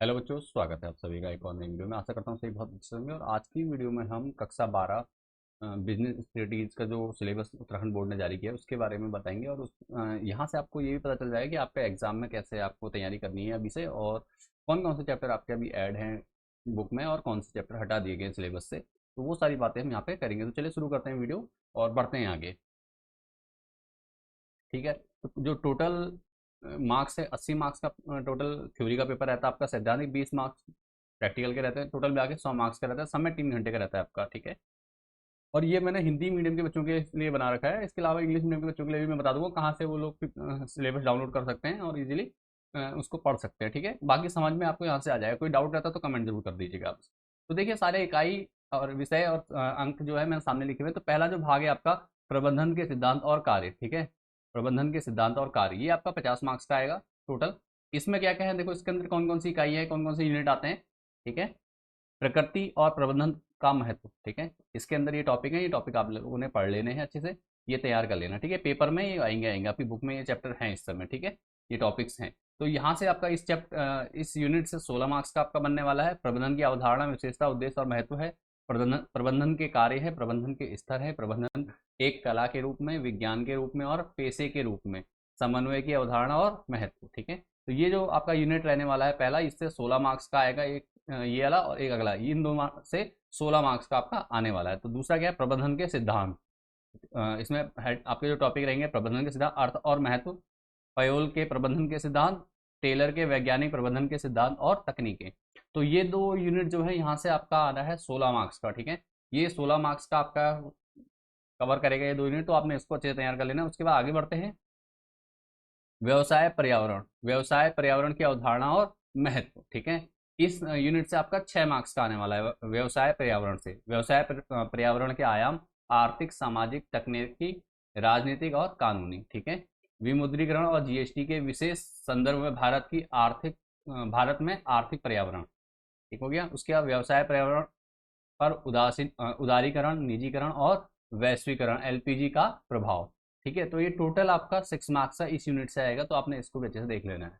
Hello बच्चों, स्वागत है आप सभी का एक और नई वीडियो में। आशा करता हूँ सभी बहुत अच्छे से होंगे। और आज की वीडियो में हम कक्षा 12 बिजनेस स्टडीज़ का जो सिलेबस उत्तराखंड बोर्ड ने जारी किया है उसके बारे में बताएंगे। और यहाँ से आपको ये भी पता चल जाएगा कि आपका एग्जाम में कैसे आपको तैयारी करनी है अभी से, और कौन कौन से चैप्टर आपके अभी ऐड हैं बुक में और कौन से चैप्टर हटा दिए गए सिलेबस से। तो वो सारी बातें हम यहाँ पे करेंगे। तो चलिए शुरू करते हैं वीडियो और बढ़ते हैं आगे। ठीक है। तो जो टोटल मार्क्स है, 80 मार्क्स का टोटल थ्योरी का पेपर रहता है आपका। सैद्धांतिक 20 मार्क्स प्रैक्टिकल के रहते हैं। टोटल मिला के 100 मार्क्स का रहता है। समय 3 घंटे का रहता है आपका। ठीक है। और ये मैंने हिंदी मीडियम के बच्चों के लिए बना रखा है। इसके अलावा इंग्लिश मीडियम के बच्चों के लिए भी मैं बता दूंगा कहाँ से वो लोग सिलेबस डाउनलोड कर सकते हैं और इजीली उसको पढ़ सकते हैं। ठीक है। बाकी समझ में आपको यहाँ से आ जाएगा। कोई डाउट रहता है तो कमेंट जरूर कर दीजिएगा आप। तो देखिए, सारे इकाई और विषय और अंक जो है मैंने सामने लिखे हुए हैं। तो पहला जो भाग है आपका प्रबंधन के सिद्धांत और कार्य। ठीक है। प्रबंधन के सिद्धांत और कार्य, ये आपका 50 मार्क्स का आएगा टोटल। इसमें क्या क्या है देखो, इसके अंदर कौन कौन सी इकाई है, कौन कौन से यूनिट आते हैं। ठीक है। प्रकृति और प्रबंधन का महत्व। ठीक है। इसके अंदर ये टॉपिक है, ये टॉपिक आप लोगों ने पढ़ लेने हैं अच्छे से, ये तैयार कर लेना। ठीक है। पेपर में ये आएंगे आएंगे आपकी बुक में, ये चैप्टर हैं इस समय। ठीक है। ये टॉपिक्स हैं। तो यहाँ से आपका इस यूनिट से 16 मार्क्स का आपका बनने वाला है। प्रबंधन की अवधारणा, विशेषता, उद्देश्य और महत्व है। प्रबंधन प्रबंधन के कार्य है, प्रबंधन के स्तर है, प्रबंधन एक कला के रूप में, विज्ञान के रूप में और पेशे के रूप में, समन्वय की अवधारणा और महत्व। ठीक है। तो ये जो आपका यूनिट रहने वाला है पहला, इससे 16 मार्क्स का आएगा। एक ये वाला और एक अगला, इन दो से 16 मार्क्स का आपका आने वाला है। तो दूसरा क्या है, प्रबंधन के सिद्धांत। इसमें आपके जो टॉपिक रहेंगे, प्रबंधन के सिद्धांत, अर्थ और महत्व, पयोल के प्रबंधन के सिद्धांत, टेलर के वैज्ञानिक प्रबंधन के सिद्धांत और तकनीकें। तो ये दो यूनिट जो है यहाँ से आपका आ रहा है 16 मार्क्स का। ठीक है। ये 16 मार्क्स का आपका कवर करेगा ये दो यूनिट। तो आपने इसको अच्छे से तैयार कर लेना। उसके बाद आगे बढ़ते हैं। व्यवसाय पर्यावरण, व्यवसाय पर्यावरण की अवधारणा और महत्व। ठीक है। इस यूनिट से आपका 6 मार्क्स का आने वाला है। व्यवसाय पर्यावरण से, व्यवसाय पर्यावरण के आयाम, आर्थिक, सामाजिक, तकनीकी, राजनीतिक और कानूनी। ठीक है। विमुद्रीकरण और जीएसटी के विशेष संदर्भ में भारत में आर्थिक पर्यावरण। ठीक हो गया। उसके बाद व्यवसाय पर्यावरण पर उदारीकरण, निजीकरण और वैश्वीकरण, एलपीजी का प्रभाव। ठीक है। तो ये टोटल आपका 6 मार्क्स का इस यूनिट से आएगा। तो आपने इसको भी अच्छे से देख लेना है।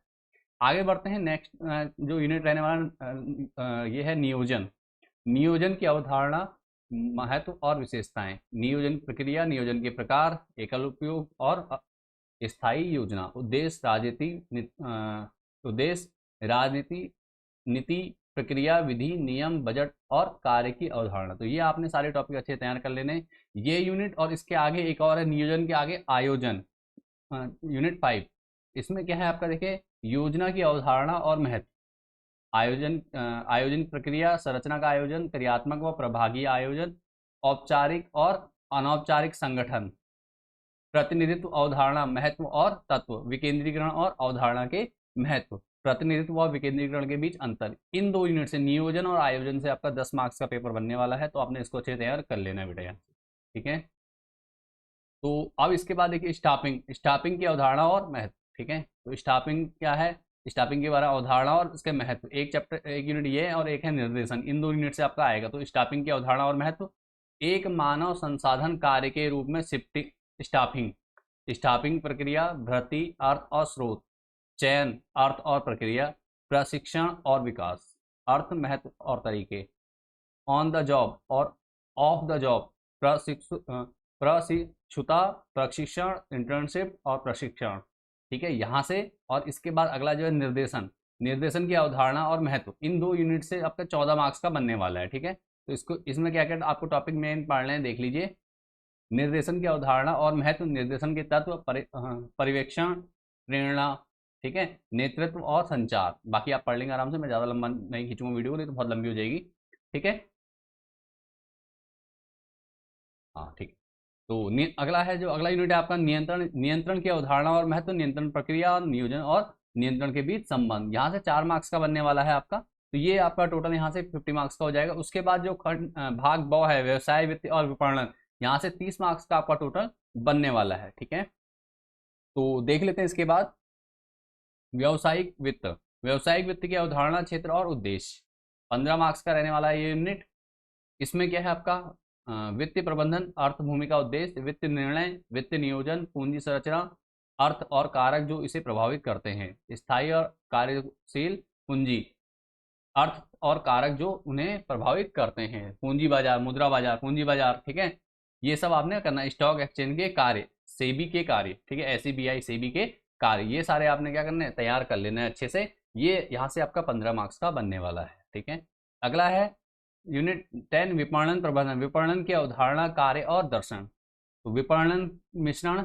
आगे बढ़ते हैं। नेक्स्ट जो यूनिट रहने वाला ये है नियोजन। नियोजन की अवधारणा, महत्व और विशेषताएं, नियोजन प्रक्रिया, नियोजन के प्रकार, एकल उपयोग और स्थायी योजना, उद्देश्य राजनीति, नीति, प्रक्रिया, विधि, नियम, बजट और कार्य की अवधारणा। तो ये आपने सारे टॉपिक अच्छे तैयार कर लेने। ये यूनिट और इसके आगे एक और है, नियोजन के आगे आयोजन, यूनिट 5। इसमें क्या है आपका, देखिए, योजना की अवधारणा और महत्व, आयोजन प्रक्रिया, संरचना का आयोजन, क्रियात्मक व प्रभागी आयोजन, औपचारिक और अनौपचारिक संगठन, प्रतिनिधित्व, अवधारणा, महत्व और तत्व, विकेंद्रीकरण और अवधारणा के महत्व, प्रतिनिधित्व और विकेंद्रीकरण के बीच अंतर। इन दो यूनिट से, नियोजन और आयोजन से, आपका 10 मार्क्स का पेपर बनने वाला है। तो आपने इसको अच्छे तैयार कर लेना है बेटा यहाँ से। ठीक है। तो अब इसके बाद देखिए, स्टाफिंग, स्टाफिंग की अवधारणा और महत्व। ठीक है। तो स्टाफिंग क्या है, स्टाफिंग के बारे में अवधारणा और उसके महत्व। एक चैप्टर, एक यूनिट ये है और एक है निर्देशन। इन दो यूनिट से आपका आएगा। तो स्टाफिंग की अवधारणा और महत्व, एक मानव संसाधन कार्य के रूप में शिफ्टिंग, स्टाफिंग, स्टाफिंग प्रक्रिया, भर्ती, अर्थ और स्रोत, चयन, अर्थ और प्रक्रिया, प्रशिक्षण और विकास, अर्थ, महत्व और तरीके, ऑन द जॉब और ऑफ द जॉब, प्रशिक्षुता, प्रशिक्षण, इंटर्नशिप और प्रशिक्षण। ठीक है। यहाँ से और इसके बाद अगला जो है निर्देशन, निर्देशन की अवधारणा और महत्व। इन दो यूनिट से आपका 14 मार्क्स का बनने वाला है। ठीक है। तो इसको, इसमें क्या क्या आपको टॉपिक मेन पढ़ने हैं देख लीजिए। निर्देशन की अवधारणा और महत्व, निर्देशन के तत्व, पर्यवेक्षण, प्रेरणा। ठीक है। नेतृत्व और संचार। बाकी आप पढ़ लेंगे आराम से, मैं ज़्यादा लंबा नहीं खींचूंगा वीडियो, नहीं तो बहुत लंबी हो जाएगी। ठीक है। हाँ ठीक है। तो अगला है, जो अगला यूनिट है आपका नियंत्रण, नियंत्रण की अवधारणा और महत्व, नियंत्रण प्रक्रिया और नियोजन और नियंत्रण के बीच संबंध। यहाँ से 4 मार्क्स का बनने वाला है आपका। तो ये आपका टोटल यहाँ से 50 मार्क्स का हो जाएगा। उसके बाद जो भाग ब है, व्यवसाय, वित्त और विपणन, यहाँ से 30 मार्क्स का आपका टोटल बनने वाला है। ठीक है। तो देख लेते हैं इसके बाद व्यवसायिक वित्त, व्यवसायिक वित्त की अवधारणा, क्षेत्र और उद्देश्य। 15 मार्क्स का रहने वाला है ये यूनिट। इसमें क्या है आपका, वित्तीय प्रबंधन, अर्थ, भूमिका, उद्देश्य, वित्त निर्णय, वित्त नियोजन, पूंजी संरचना, अर्थ और कारक जो इसे प्रभावित करते हैं, स्थायी और कार्यशील पूंजी, अर्थ और कारक जो उन्हें प्रभावित करते हैं, पूंजी बाजार, मुद्रा बाजार, पूंजी बाजार, ठीक है, ये सब आपने करना है। स्टॉक एक्सचेंज के कार्य, सेबी के कार्य, ठीक है, SEBI सेबी के कार्य, ये सारे आपने क्या करना है, तैयार कर लेना है अच्छे से। ये यहाँ से आपका 15 मार्क्स का बनने वाला है, ठीक है। अगला है यूनिट 10 विपणन प्रबंधन, विपणन की अवधारणा, कार्य और दर्शन। तो विपणन मिश्रण,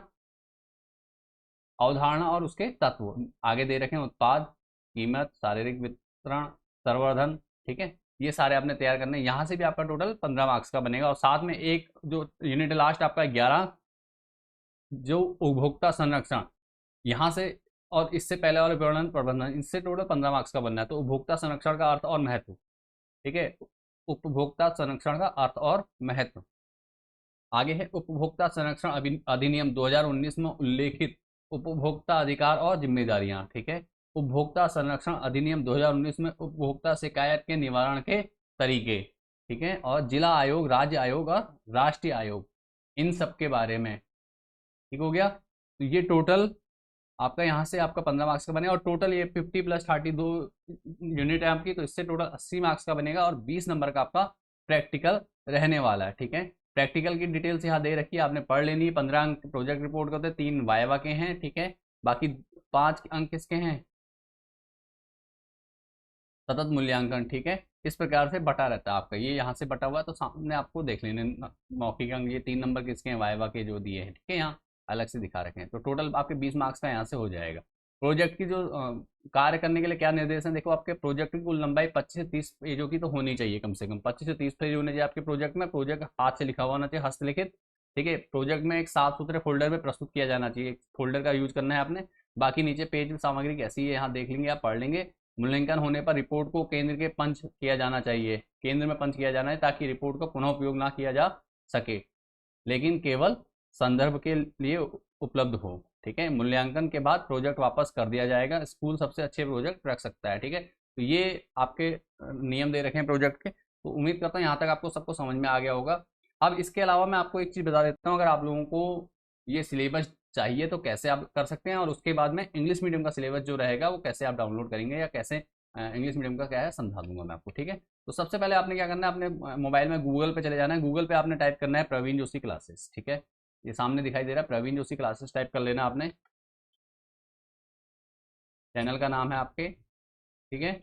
अवधारणा और उसके तत्व आगे दे रखे हैं, उत्पाद, कीमत, शारीरिक वितरण, संवर्धन, ठीक है, ये सारे आपने तैयार करने हैं। यहाँ से भी आपका टोटल 15 मार्क्स का बनेगा। और साथ में एक जो यूनिट लास्ट आपका 11 जो उपभोक्ता संरक्षण, यहाँ से और इससे पहले वाले विपणन प्रबंधन, इससे टोटल 15 मार्क्स का बनना है। तो उपभोक्ता संरक्षण का अर्थ और महत्व, ठीक है, उपभोक्ता संरक्षण का अर्थ और महत्व। आगे है उपभोक्ता संरक्षण अधिनियम 2019 में उल्लेखित उपभोक्ता अधिकार और जिम्मेदारियां, ठीक है। उपभोक्ता संरक्षण अधिनियम 2019 में उपभोक्ता शिकायत के निवारण के तरीके, ठीक है, और जिला आयोग, राज्य आयोग और राष्ट्रीय आयोग, इन सब के बारे में, ठीक हो गया। तो ये टोटल आपका यहाँ से आपका 15 मार्क्स का बनेगा। और टोटल ये 50 + 32 यूनिट है आपकी, तो इससे टोटल 80 मार्क्स का बनेगा। और 20 नंबर का आपका प्रैक्टिकल रहने वाला है, ठीक है। प्रैक्टिकल की डिटेल्स यहाँ दे रखी है, आपने पढ़ लेनी है। 15 अंक प्रोजेक्ट रिपोर्ट करते हैं, 3 वाइवा के हैं, ठीक है, बाकी 5 अंक किसके हैं, सतत मूल्यांकन, ठीक है। इस प्रकार से बटा रहता है आपका, ये यहाँ से बटा हुआ है, तो सामने आपको देख लेने मौखिक अंक, ये 3 नंबर किसके हैं, वाइवा के जो दिए हैं, ठीक है, यहाँ अलग से दिखा रखे हैं। तो टोटल आपके 20 मार्क्स का यहाँ से हो जाएगा। प्रोजेक्ट की जो कार्य करने के लिए क्या निर्देश है, देखो आपके प्रोजेक्ट की कुल लंबाई 25 से 30 पेजों की तो होनी चाहिए, कम से कम 25 से 30 पेज होने चाहिए आपके प्रोजेक्ट में। प्रोजेक्ट हाथ से लिखा हुआ होना चाहिए, हस्तलिखित, ठीक है। प्रोजेक्ट में एक साफ सुथरे फोल्डर में प्रस्तुत किया जाना चाहिए, एक फोल्डर का यूज करना है आपने। बाकी नीचे पेज में सामग्री कैसी है यहाँ देख लेंगे, आप पढ़ लेंगे। मूल्यांकन होने पर रिपोर्ट को केंद्र के पंच किया जाना चाहिए, केंद्र में पंच किया जाना है, ताकि रिपोर्ट का पुनः उपयोग ना किया जा सके, लेकिन केवल संदर्भ के लिए उपलब्ध हो, ठीक है। मूल्यांकन के बाद प्रोजेक्ट वापस कर दिया जाएगा, स्कूल सबसे अच्छे प्रोजेक्ट रख सकता है, ठीक है। तो ये आपके नियम दे रखे हैं प्रोजेक्ट के। तो उम्मीद करता हूँ यहाँ तक आपको सबको समझ में आ गया होगा। अब इसके अलावा मैं आपको एक चीज़ बता देता हूँ, अगर आप लोगों को ये सिलेबस चाहिए तो कैसे आप कर सकते हैं, और उसके बाद में इंग्लिश मीडियम का सिलेबस जो रहेगा वो कैसे आप डाउनलोड करेंगे, या कैसे इंग्लिश मीडियम का क्या है समझा दूंगा मैं आपको, ठीक है। तो सबसे पहले आपने क्या करना है, अपने मोबाइल में गूगल पे चले जाना है, गूगल पे आपने टाइप करना है प्रवीण जोशी क्लासेस, ठीक है, ये सामने दिखाई दे रहा है प्रवीण जोशी क्लासेस, टाइप कर लेना आपने, चैनल का नाम है आपके, ठीक है।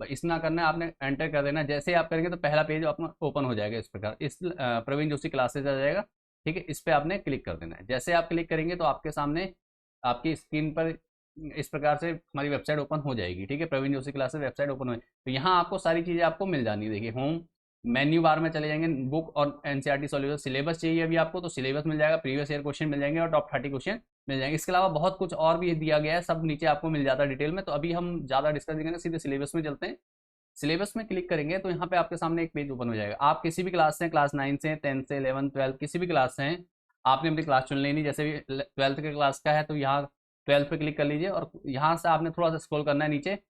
बस इतना करना है, आपने एंटर कर देना। जैसे आप करेंगे तो पहला पेज अपना ओपन हो जाएगा इस प्रकार, इस प्रवीण जोशी क्लासेस आ जाएगा, ठीक है। इस पर आपने क्लिक कर देना है। जैसे आप क्लिक करेंगे तो आपके सामने आपकी स्क्रीन पर इस प्रकार से हमारी वेबसाइट ओपन हो जाएगी, ठीक है, Praveen Joshi classes website open हो। तो यहाँ आपको सारी चीज़ें आपको मिल जानी है, देखिए होम मेन्यू बार में चले जाएंगे, बुक और एनसीईआरटी सॉल्यूशन, सिलेबस चाहिए अभी आपको तो सिलेबस मिल जाएगा, प्रीवियस ईयर क्वेश्चन मिल जाएंगे और टॉप 30 क्वेश्चन मिल जाएंगे। इसके अलावा बहुत कुछ और भी दिया गया है, सब नीचे आपको मिल जाता है डिटेल में। तो अभी हम ज़्यादा डिस्कस नहीं करेंगे, सीधे सिलेबस में चलते हैं। सिलेबस में क्लिक करेंगे तो यहाँ पे आपके सामने एक पेज ओपन हो जाएगा। आप किसी भी क्लास से हैं, क्लास 9 से, 10 से, 11, 12, किसी भी क्लास से हैं, आपने अपनी क्लास चुन लेनी। जैसे भी 12th के क्लास का है तो यहाँ 12 पे क्लिक कर लीजिए, और यहाँ से आपने थोड़ा सा स्क्रॉल करना है नीचे,